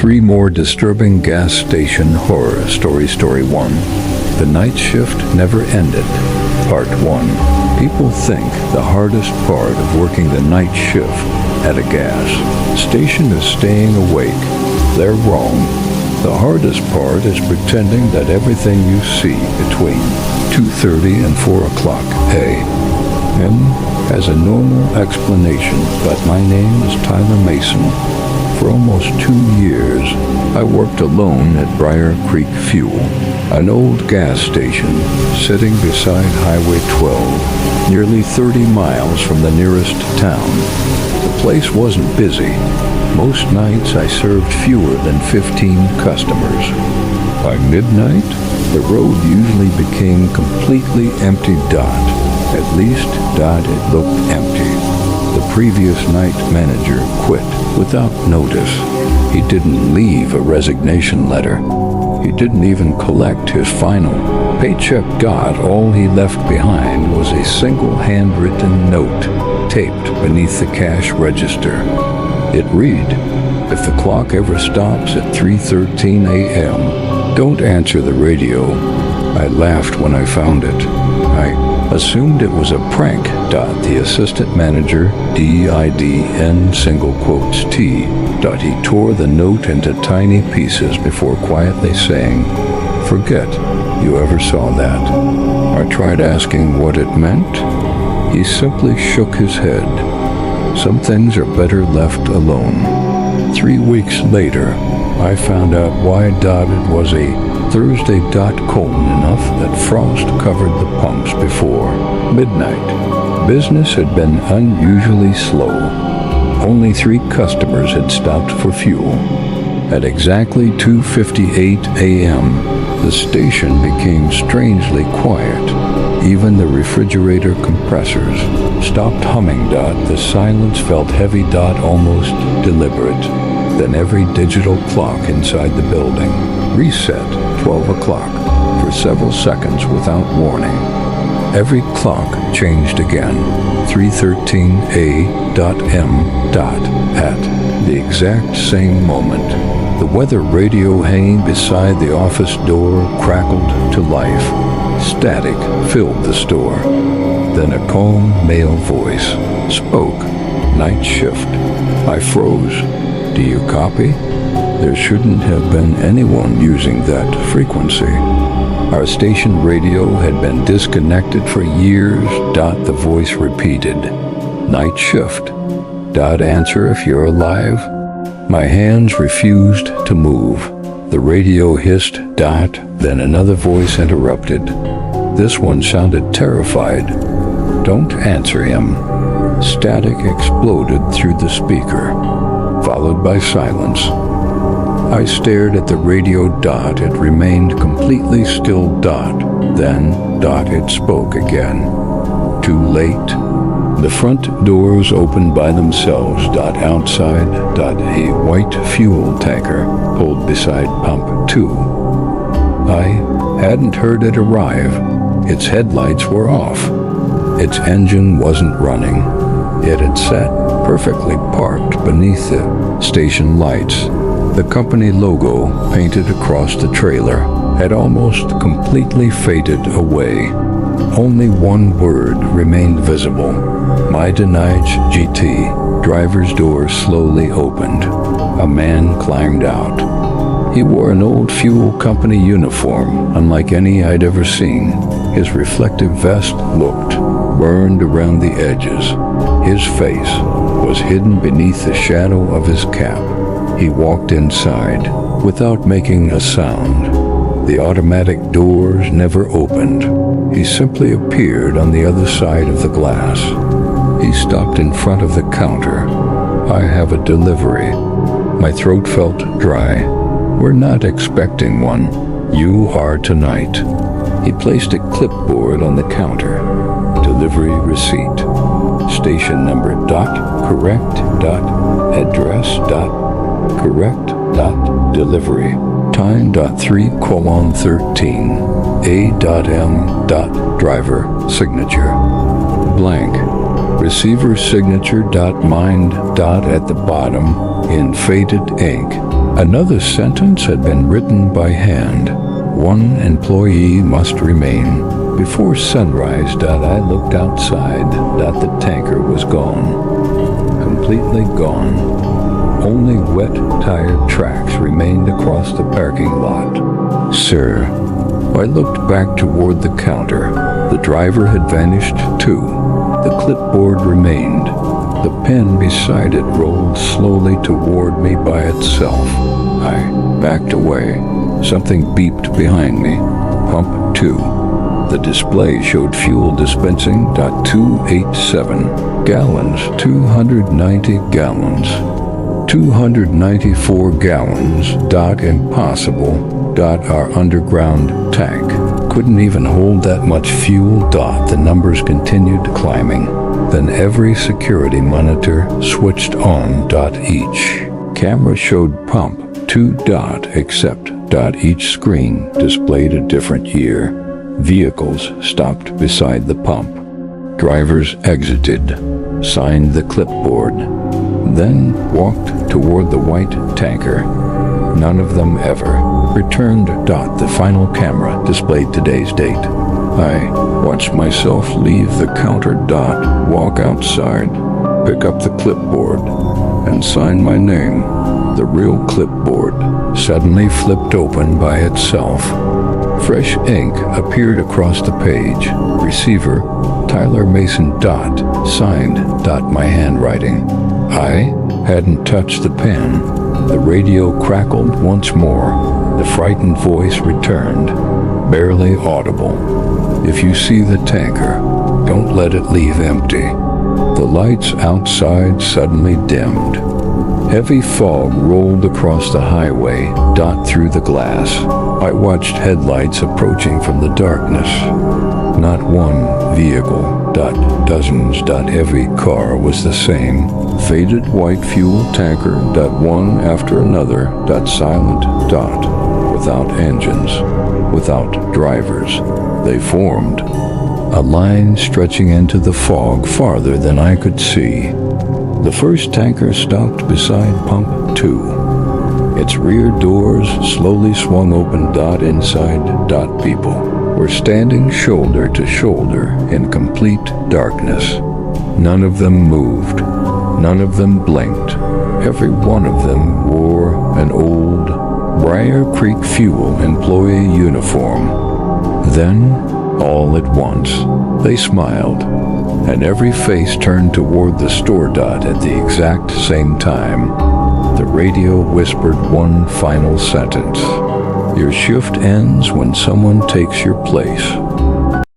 3 more disturbing gas station horror stories. Story 1. The night shift never ended. Part 1. People think the hardest part of working the night shift at a gas station is staying awake. They're wrong. The hardest part is pretending that everything you see between 2:30 and 4 o'clock a.m. has a normal explanation. But my name is Tyler Mason. For almost 2 years, I worked alone at Briar Creek Fuel, an old gas station sitting beside Highway 12, nearly 30 miles from the nearest town. The place wasn't busy. Most nights I served fewer than 15 customers. By midnight, the road usually became completely empty. At least, it looked empty. The previous night manager quit without notice. He didn't leave a resignation letter. He didn't even collect his final paycheck. All he left behind was a single handwritten note taped beneath the cash register. It read, "If the clock ever stops at 3:13 a.m., don't answer the radio." I laughed when I found it. I assumed it was a prank. The assistant manager, DIDN single quotes T. He tore the note into tiny pieces before quietly saying, "Forget you ever saw that." I tried asking what it meant. He simply shook his head. Some things are better left alone. 3 weeks later, I found out why. It was a Thursday. Cold enough that frost covered the pumps before midnight. Business had been unusually slow. Only 3 customers had stopped for fuel. At exactly 2:58 a.m., the station became strangely quiet. Even the refrigerator compressors stopped humming. The silence felt heavy. Almost deliberate. Then every digital clock inside the building reset 12 o'clock for several seconds without warning. Every clock changed again, 3:13 a.m. At the exact same moment, the weather radio hanging beside the office door crackled to life. Static filled the store. Then a calm male voice spoke. "Night shift." I froze. "Do you copy?" There shouldn't have been anyone using that frequency. Our station radio had been disconnected for years. The voice repeated, "Night shift. Answer if you're alive." My hands refused to move. The radio hissed. Then another voice interrupted. This one sounded terrified. "Don't answer him." Static exploded through the speaker, followed by silence. I stared at the radio. It remained completely still. Then, it spoke again. "Too late." The front doors opened by themselves. Outside, a white fuel tanker pulled beside pump 2. I hadn't heard it arrive. Its headlights were off. Its engine wasn't running. It had sat perfectly parked beneath the station lights. The company logo, painted across the trailer, had almost completely faded away. Only one word remained visible. Maidenage GT. Driver's door slowly opened. A man climbed out. He wore an old fuel company uniform, unlike any I'd ever seen. His reflective vest looked burned around the edges. His face was hidden beneath the shadow of his cap. He walked inside without making a sound. The automatic doors never opened. He simply appeared on the other side of the glass. He stopped in front of the counter. "I have a delivery." My throat felt dry. "We're not expecting one. You are tonight." He placed a clipboard on the counter. "Delivery receipt. Station number. Correct. Address. Correct. Delivery. Time. 3:13. A.M. Driver. Signature. Blank. Receiver signature. Mind. At the bottom, in faded ink, Another sentence had been written by hand. One employee must remain. Before sunrise, I looked outside. The tanker was gone. Completely gone. Only wet tire tracks remained across the parking lot. Sir, I looked back toward the counter. The driver had vanished too. The clipboard remained. The pen beside it rolled slowly toward me by itself. I backed away. Something beeped behind me. Pump 2. The display showed fuel dispensing .287 gallons, 290 gallons, 294 gallons. Impossible. Our underground tank couldn't even hold that much fuel. The numbers continued climbing. Then every security monitor switched on. Each camera showed pump 2. Except each screen displayed a different year. Vehicles stopped beside the pump. Drivers exited, signed the clipboard, then walked toward the white tanker. None of them ever returned. The final camera displayed today's date. I watched myself leave the counter. Walk outside, pick up the clipboard, and sign my name. The real clipboard suddenly flipped open by itself. Fresh ink appeared across the page. Receiver, Tyler Mason. Signed. My handwriting. I hadn't touched the pen. The radio crackled once more. The frightened voice returned, barely audible. If you see the tanker, don't let it leave empty. The lights outside suddenly dimmed. Heavy fog rolled across the highway. Through the glass, I watched headlights approaching from the darkness. Not one vehicle. Dozens. Every car was the same. Faded white fuel tanker. One after another. Silent. Without engines. Without drivers. They formed. A line stretching into the fog farther than I could see. The first tanker stopped beside pump 2. Its rear doors slowly swung open. Inside. People were standing shoulder to shoulder in complete darkness. None of them moved. None of them blinked. Every one of them wore an old Briar Creek Fuel employee uniform. Then, all at once, they smiled, and every face turned toward the store. At the exact same time, the radio whispered one final sentence. Your shift ends when someone takes your place.